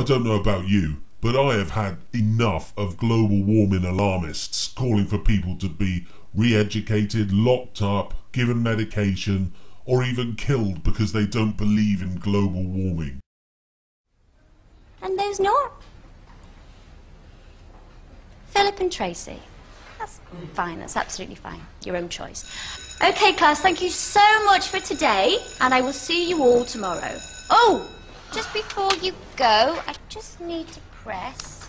I don't know about you, but I have had enough of global warming alarmists calling for people to be re-educated, locked up, given medication, or even killed because they don't believe in global warming. And those not? Philip and Tracy. That's fine, that's absolutely fine. Your own choice. Okay, class, thank you so much for today, and I will see you all tomorrow. Oh, just before you go, I just need to press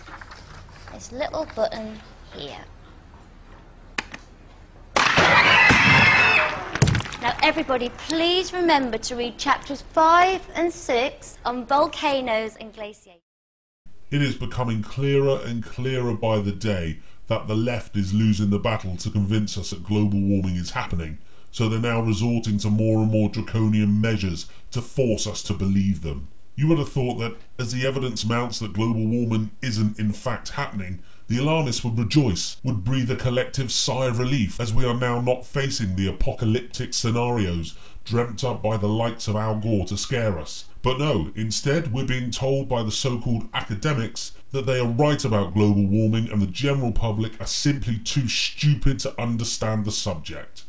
this little button here. Now, everybody, please remember to read chapters 5 and 6 on volcanoes and glaciers. It is becoming clearer and clearer by the day that the left is losing the battle to convince us that global warming is happening, so they're now resorting to more and more draconian measures to force us to believe them. You would have thought that as the evidence mounts that global warming isn't in fact happening, the alarmists would rejoice, would breathe a collective sigh of relief, as we are now not facing the apocalyptic scenarios dreamt up by the likes of Al Gore to scare us. But no, instead we're being told by the so-called academics that they are right about global warming and the general public are simply too stupid to understand the subject.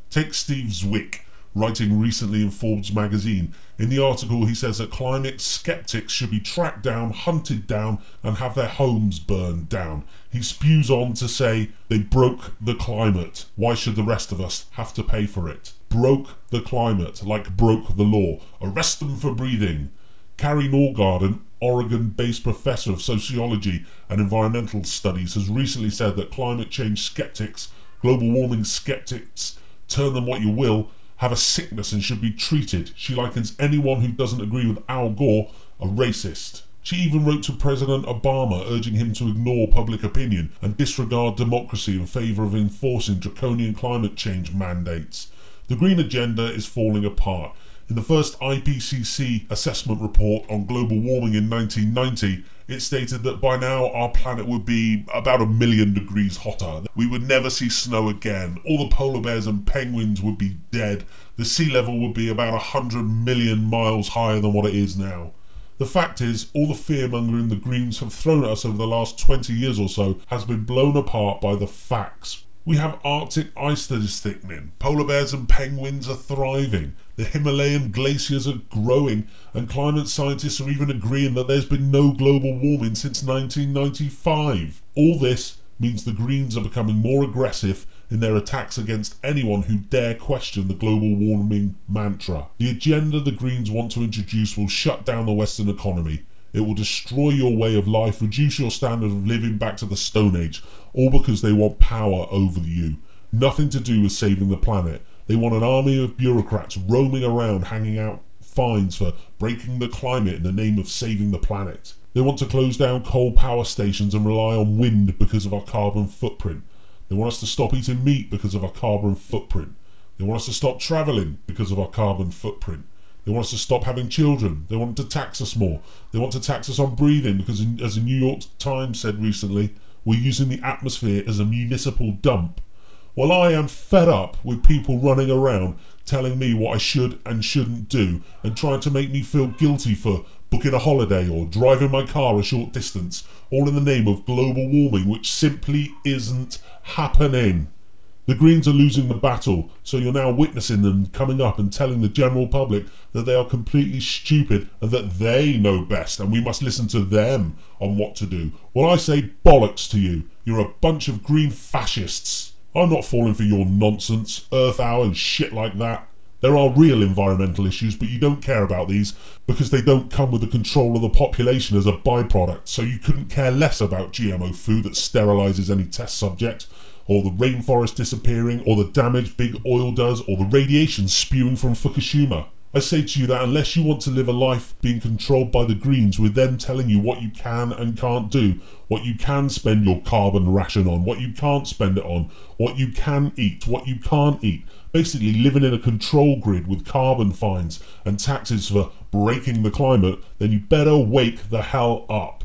Take Steve Zwick, writing recently in Forbes magazine. In the article he says that climate skeptics should be tracked down, hunted down and have their homes burned down. He spews on to say they broke the climate. Why should the rest of us have to pay for it? Broke the climate, like broke the law. Arrest them for breathing. Carrie Norgard, an Oregon-based professor of sociology and environmental studies, has recently said that climate change skeptics, global warming skeptics, turn them what you will, have a sickness and should be treated. She likens anyone who doesn't agree with Al Gore a racist. She even wrote to President Obama urging him to ignore public opinion and disregard democracy in favour of enforcing draconian climate change mandates. The Green Agenda is falling apart. In the first IPCC assessment report on global warming in 1990, it stated that by now our planet would be about 1 million degrees hotter. We would never see snow again. All the polar bears and penguins would be dead. The sea level would be about 100 million miles higher than what it is now. The fact is, all the fear-mongering the Greens have thrown at us over the last 20 years or so has been blown apart by the facts. We have Arctic ice that is thickening, polar bears and penguins are thriving, the Himalayan glaciers are growing, and climate scientists are even agreeing that there's been no global warming since 1995. All this means the Greens are becoming more aggressive in their attacks against anyone who dare question the global warming mantra. The agenda the Greens want to introduce will shut down the Western economy. It will destroy your way of life, reduce your standard of living back to the Stone Age, all because they want power over you. Nothing to do with saving the planet. They want an army of bureaucrats roaming around handing out fines for breaking the climate in the name of saving the planet. They want to close down coal power stations and rely on wind because of our carbon footprint. They want us to stop eating meat because of our carbon footprint. They want us to stop travelling because of our carbon footprint. They want us to stop having children. They want to tax us more. They want to tax us on breathing because, as the New York Times said recently, we're using the atmosphere as a municipal dump. Well, I am fed up with people running around telling me what I should and shouldn't do and trying to make me feel guilty for booking a holiday or driving my car a short distance, all in the name of global warming, which simply isn't happening. The Greens are losing the battle, so you're now witnessing them coming up and telling the general public that they are completely stupid and that they know best and we must listen to them on what to do. Well, I say bollocks to you. You're a bunch of green fascists. I'm not falling for your nonsense, Earth Hour and shit like that. There are real environmental issues, but you don't care about these because they don't come with the control of the population as a byproduct, so you couldn't care less about GMO food that sterilises any test subject, or the rainforest disappearing, or the damage big oil does, or the radiation spewing from Fukushima. I say to you that unless you want to live a life being controlled by the Greens with them telling you what you can and can't do, what you can spend your carbon ration on, what you can't spend it on, what you can eat, what you can't eat, basically living in a control grid with carbon fines and taxes for breaking the climate, then you better wake the hell up.